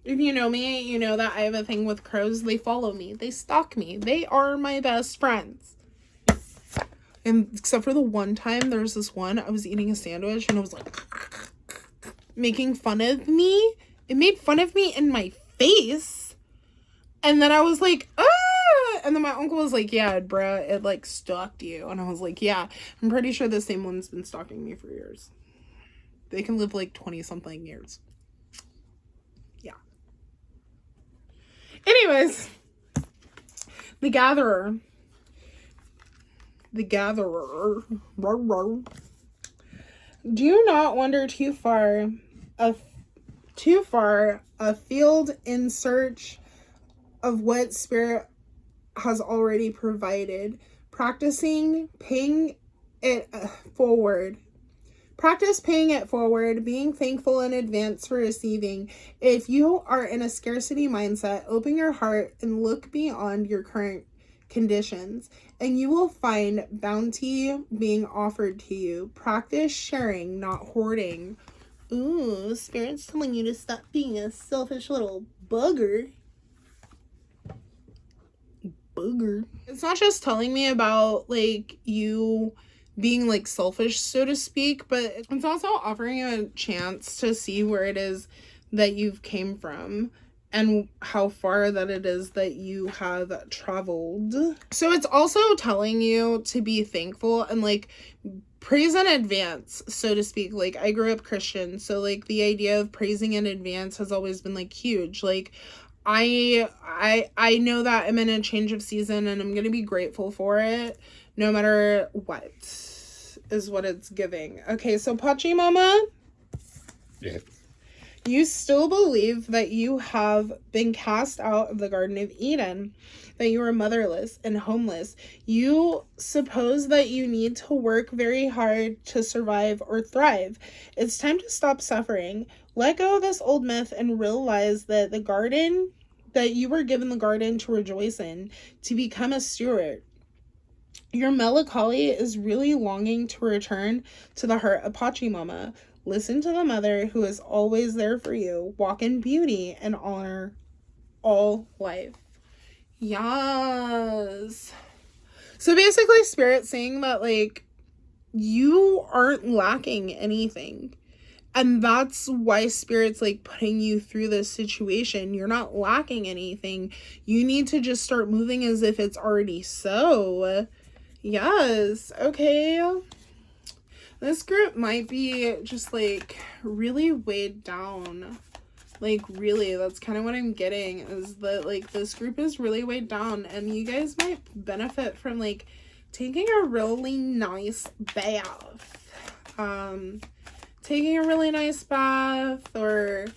If you know me, you know that I have a thing with crows. They follow me. They stalk me. They are my best friends. And except for the one time, there's this one, I was eating a sandwich and I was like making fun of me. It made fun of me in my face. And then I was like, ah! And then my uncle was like, yeah, bruh, it like stalked you. And I was like, yeah, I'm pretty sure the same one's been stalking me for years. They can live like 20-something years. Yeah. Anyways, the Gatherer. The Gatherer. Do not wander too far afield in search of what Spirit has already provided. Practice paying it forward, being thankful in advance for receiving. If you are in a scarcity mindset, open your heart and look beyond your current conditions, and you will find bounty being offered to you. Practice sharing, not hoarding. Ooh, Spirit's telling you to stop being a selfish little bugger. It's not just telling me about like you being like selfish, so to speak, but it's also offering you a chance to see where it is that you've came from and how far that it is that you have traveled. So it's also telling you to be thankful and like praise in advance, so to speak. Like, I grew up Christian, so like the idea of praising in advance has always been like huge. Like, I know that I'm in a change of season and I'm gonna be grateful for it no matter what is what it's giving. Okay, so Pachimama, yeah, you still believe that you have been cast out of the Garden of Eden, that you are motherless and homeless. You suppose that you need to work very hard to survive or thrive. It's time to stop suffering. Let go of this old myth and realize that the garden, that you were given the garden to rejoice in, to become a steward. Your melancholy is really longing to return to the heart of Pachimama. Listen to the mother who is always there for you. Walk in beauty and honor all life. Yes. So basically, Spirit saying that like you aren't lacking anything. And that's why Spirit's like putting you through this situation. You're not lacking anything. You need to just start moving as if it's already so. Yes. Okay. This group might be just like really weighed down. Like, really, that's kind of what I'm getting, is that like this group is really weighed down and you guys might benefit from like taking a really nice bath. Taking a really nice bath or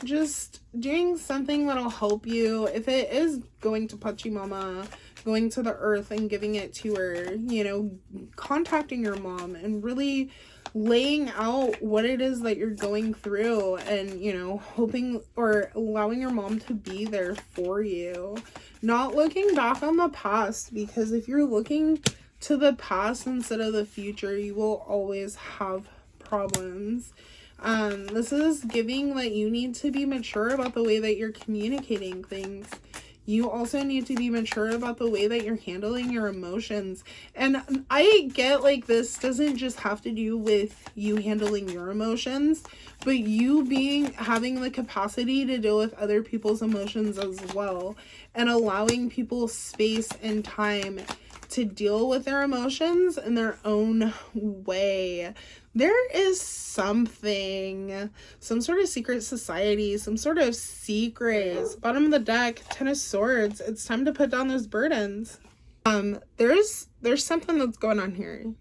just doing something that'll help you. If it is going to Pachimama, going to the earth and giving it to her, you know, contacting your mom and really laying out what it is that you're going through and, you know, hoping or allowing your mom to be there for you. Not looking back on the past, because if you're looking to the past instead of the future, you will always have problems. This is giving that you need to be mature about the way that you're communicating things. You also need to be mature about the way that you're handling your emotions. And I get like this doesn't just have to do with you handling your emotions, but you having the capacity to deal with other people's emotions as well, and allowing people space and time to deal with their emotions in their own way. There is something, some sort of secret society, some sort of secrets. Bottom of the deck, 10 of Swords. It's time to put down those burdens. There's something that's going on here.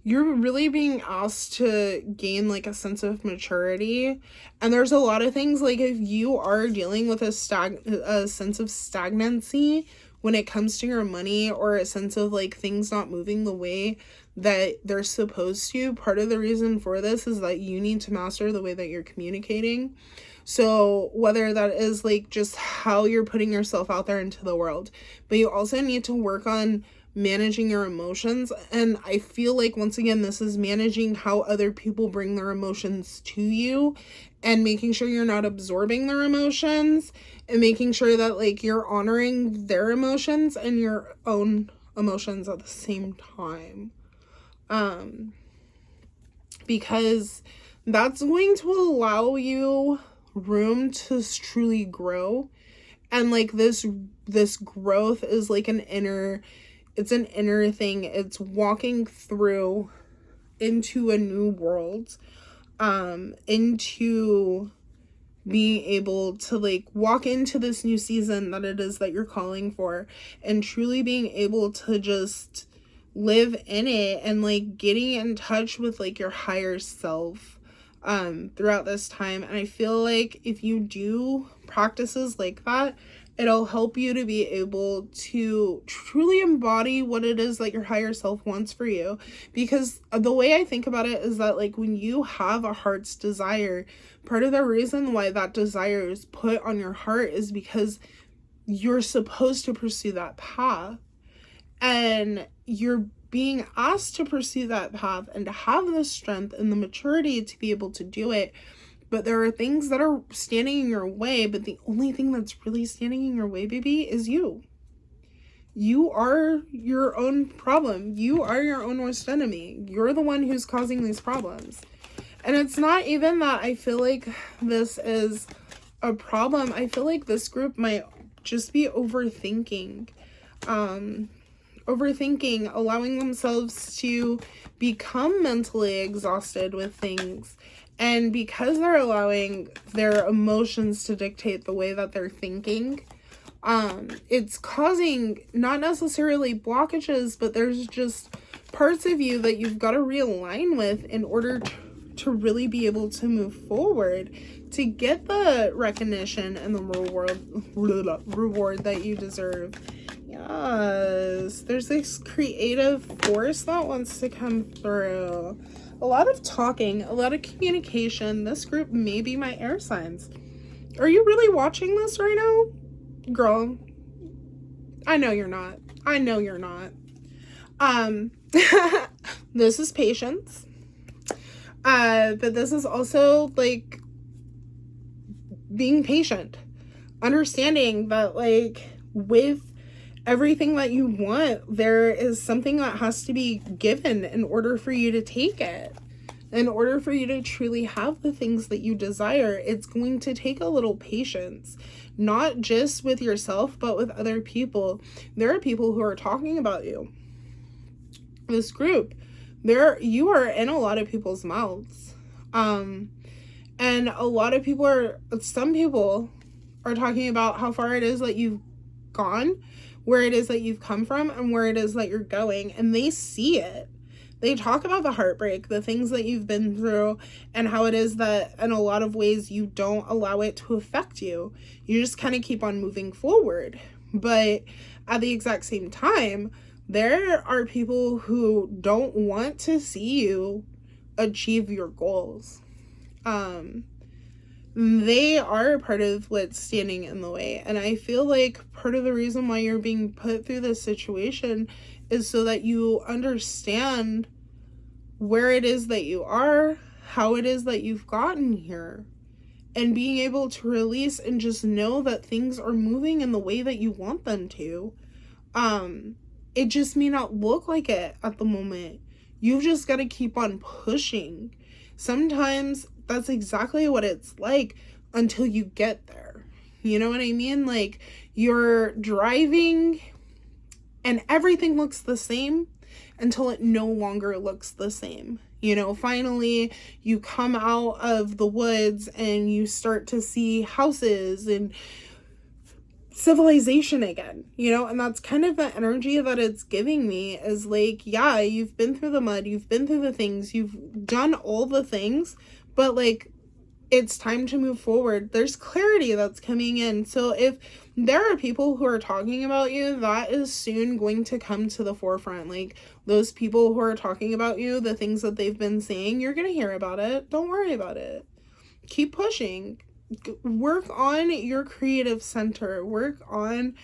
You're really being asked to gain like a sense of maturity, and there's a lot of things like if you are dealing with a sense of stagnancy when it comes to your money, or a sense of like things not moving the way that they're supposed to, part of the reason for this is that you need to master the way that you're communicating. So whether that is like just how you're putting yourself out there into the world, but you also need to work on managing your emotions. And I feel like, once again, this is managing how other people bring their emotions to you, and making sure you're not absorbing their emotions, and making sure that like you're honoring their emotions and your own emotions at the same time. Because that's going to allow you room to truly grow. And like this growth is like an inner thing. It's walking through into a new world, into being able to like walk into this new season that it is that you're calling for, and truly being able to just live in it, and like getting in touch with like your higher self throughout this time. And I feel like if you do practices like that, it'll help you to be able to truly embody what it is that your higher self wants for you. Because the way I think about it is that like when you have a heart's desire, part of the reason why that desire is put on your heart is because you're supposed to pursue that path, and you're being asked to pursue that path and to have the strength and the maturity to be able to do it. But there are things that are standing in your way, but the only thing that's really standing in your way, baby, is you. You are your own problem. You are your own worst enemy. You're the one who's causing these problems. And it's not even that I feel like this is a problem. I feel like this group might just be overthinking. Allowing themselves to become mentally exhausted with things. And because they're allowing their emotions to dictate the way that they're thinking, it's causing not necessarily blockages, but there's just parts of you that you've got to realign with in order to really be able to move forward, to get the recognition and the reward that you deserve. Yes, there's this creative force that wants to come through. A lot of talking, a lot of communication. This group may be my air signs. Are you really watching this right now? Girl, I know you're not. This is patience. But this is also like being patient. Understanding that like with everything that you want, there is something that has to be given in order for you to take it. In order for you to truly have the things that you desire, it's going to take a little patience, not just with yourself, but with other people. There are people who are talking about you. This group, you are in a lot of people's mouths. And some people are talking about how far it is that you've gone, where it is that you've come from, and where it is that you're going, and they see it. They talk about the heartbreak, the things that you've been through, and how it is that in a lot of ways you don't allow it to affect you. You just kind of keep on moving forward. But at the exact same time, there are people who don't want to see you achieve your goals. They are part of what's standing in the way. And I feel like part of the reason why you're being put through this situation is so that you understand where it is that you are, how it is that you've gotten here, and being able to release and just know that things are moving in the way that you want them to. It just may not look like it at the moment. You've just got to keep on pushing. Sometimes that's exactly what it's like until you get there. You know what I mean? Like, you're driving and everything looks the same until it no longer looks the same. You know, finally you come out of the woods and you start to see houses and civilization again, you know, and that's kind of the energy that it's giving me, is like, yeah, you've been through the mud, you've been through the things, you've done all the things, but like, it's time to move forward. There's clarity that's coming in. So if there are people who are talking about you, that is soon going to come to the forefront. Like, those people who are talking about you, the things that they've been saying, you're going to hear about it. Don't worry about it. Keep pushing. work on your creative center, work on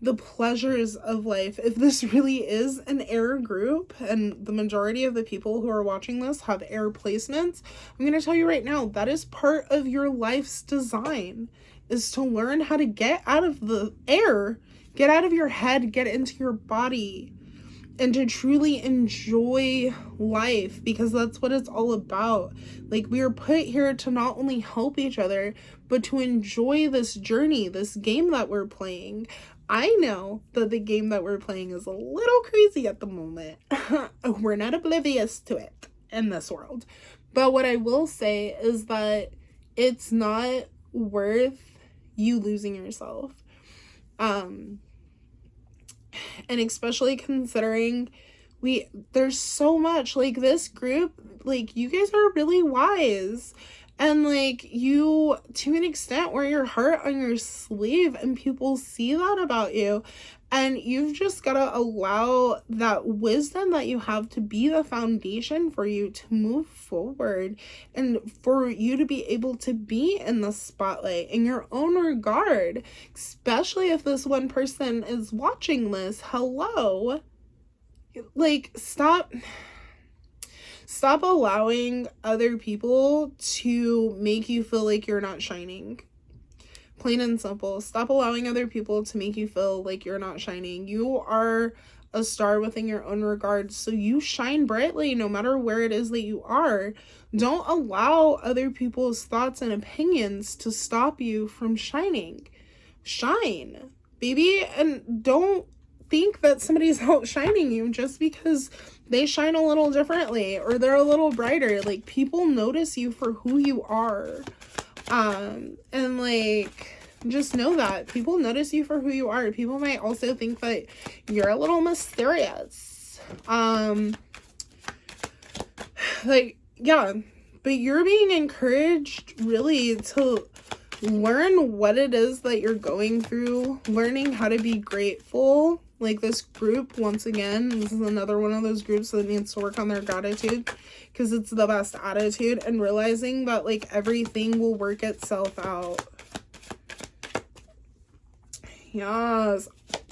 the pleasures of life. If this really is an air group, and the majority of the people who are watching this have air placements, I'm going to tell you right now, that is part of your life's design, is to learn how to get out of the air, get out of your head, get into your body, and to truly enjoy life, because that's what it's all about. Like, we are put here to not only help each other, but to enjoy this journey, this game that we're playing. I know that the game that we're playing is a little crazy at the moment. We're not oblivious to it in this world. But what I will say is that it's not worth you losing yourself. And especially considering there's so much, like, this group, like, you guys are really wise, and like, you to an extent wear your heart on your sleeve, and people see that about you, and you've just got to allow that wisdom that you have to be the foundation for you to move forward, and for you to be able to be in the spotlight in your own regard, especially if this one person is watching this. Hello. Like, stop allowing other people to make you feel like you're not shining. Plain and simple. Stop allowing other people to make you feel like you're not shining. You are a star within your own regard, so you shine brightly no matter where it is that you are. Don't allow other people's thoughts and opinions to stop you from shining. Shine, baby, and don't think that somebody's outshining you just because they shine a little differently or they're a little brighter. Like, people notice you for who you are. And like, just know that people notice you for who you are. People might also think that you're a little mysterious. Like, yeah, but you're being encouraged really to learn what it is that you're going through, learning how to be grateful. Like, this group, once again, this is another one of those groups that needs to work on their gratitude, because it's the best attitude, and realizing that, like, everything will work itself out. Yes.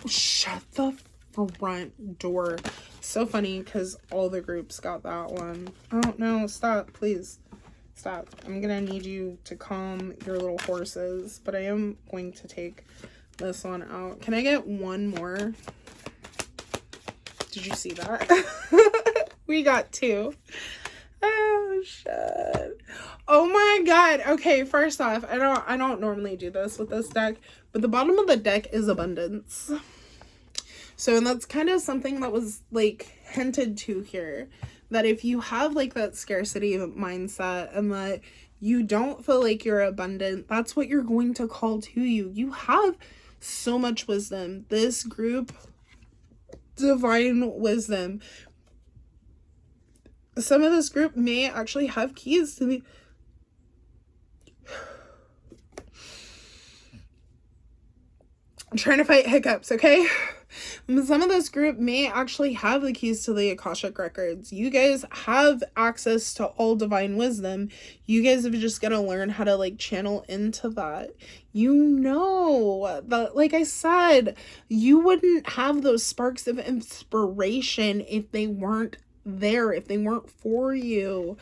Shut the front door. So funny, because all the groups got that one. Oh, no, stop, please. Stop. I'm gonna need you to calm your little horses, but I am going to take this one out. Can I get one more? Did you see that? We got two. Oh, shit. Oh my god. Okay, first off, I don't normally do this with this deck, but the bottom of the deck is abundance. So, and that's kind of something that was, like, hinted to here, that if you have, like, that scarcity mindset and that you don't feel like you're abundant, that's what you're going to call to you. You have so much wisdom. This group, divine wisdom. Some of this group may actually have keys to the... I'm trying to fight hiccups, okay? Some of this group may actually have the keys to the Akashic records. You guys have access to all divine wisdom. You guys have just got to learn how to, like, channel into that. You know that, like I said, you wouldn't have those sparks of inspiration if they weren't there, if they weren't for you.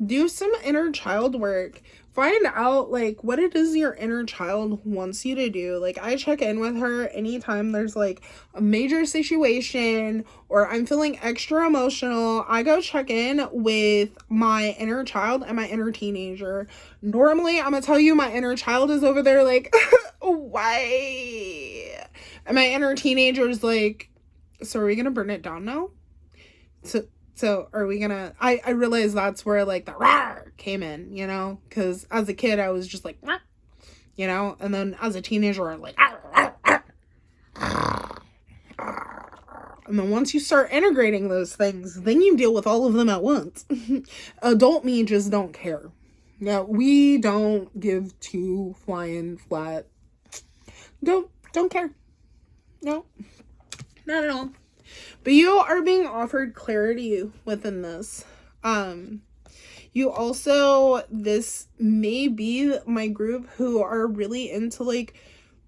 Do some inner child work. Find out, like, what it is your inner child wants you to do. Like, I check in with her anytime there's, like, a major situation or I'm feeling extra emotional. I go check in with my inner child and my inner teenager. Normally, I'm gonna tell you, my inner child is over there like, why? And my inner teenager is like, so are we gonna burn it down now? So are we gonna... I realize that's where, like, the rawr came in, you know? Because as a kid, I was just like, rawr, you know? And then as a teenager, I'm like, rawr, rawr, rawr. And then once you start integrating those things, then you deal with all of them at once. Adult me just don't care. Yeah, we don't give two flying flat. Don't care. No, not at all. But you are being offered clarity within this. You also, this may be my group who are really into like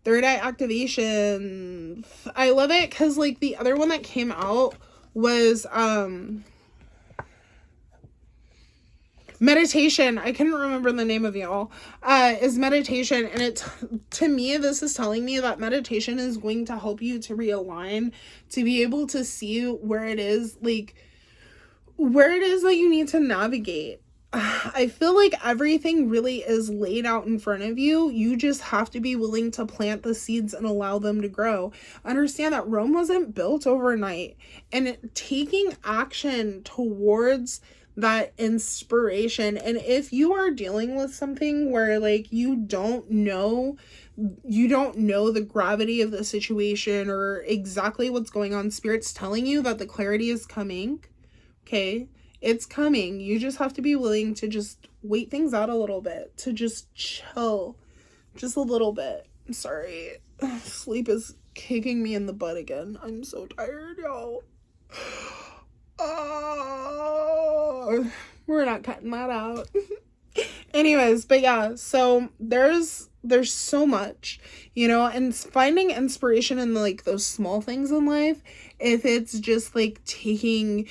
third eye activation. I love it because like the other one that came out was meditation. I couldn't remember the name of y'all. Is meditation, and it to me, this is telling me that meditation is going to help you to realign, to be able to see where it is that you need to navigate. I feel like everything really is laid out in front of you. You just have to be willing to plant the seeds and allow them to grow. Understand that Rome wasn't built overnight, and taking action towards that inspiration. And if you are dealing with something where like you don't know the gravity of the situation or exactly what's going on, Spirit's telling you that the clarity is coming. Okay, it's coming. You just have to be willing to just wait things out a little bit, to just chill just a little bit. I'm sorry, sleep is kicking me in the butt again. I'm so tired, y'all. Oh, we're not cutting that out. Anyways, but yeah, so there's so much, and finding inspiration in like those small things in life. If it's just like taking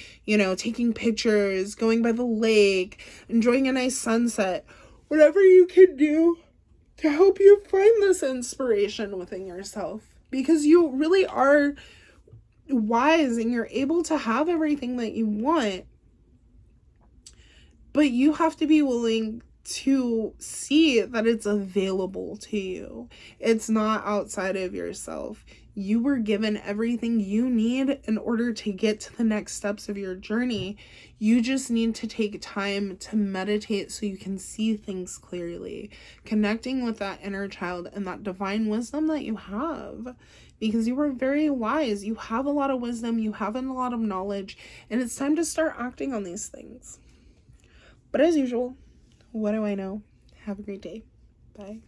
pictures, going by the lake, enjoying a nice sunset, whatever you can do to help you find this inspiration within yourself, because you really are wise and you're able to have everything that you want, but you have to be willing to see that it's available to you. It's not outside of yourself. You were given everything you need in order to get to the next steps of your journey. You just need to take time to meditate so you can see things clearly, connecting with that inner child and that divine wisdom that you have, because you are very wise. You have a lot of wisdom, you have a lot of knowledge, and it's time to start acting on these things. But as usual, what do I know? Have a great day. Bye.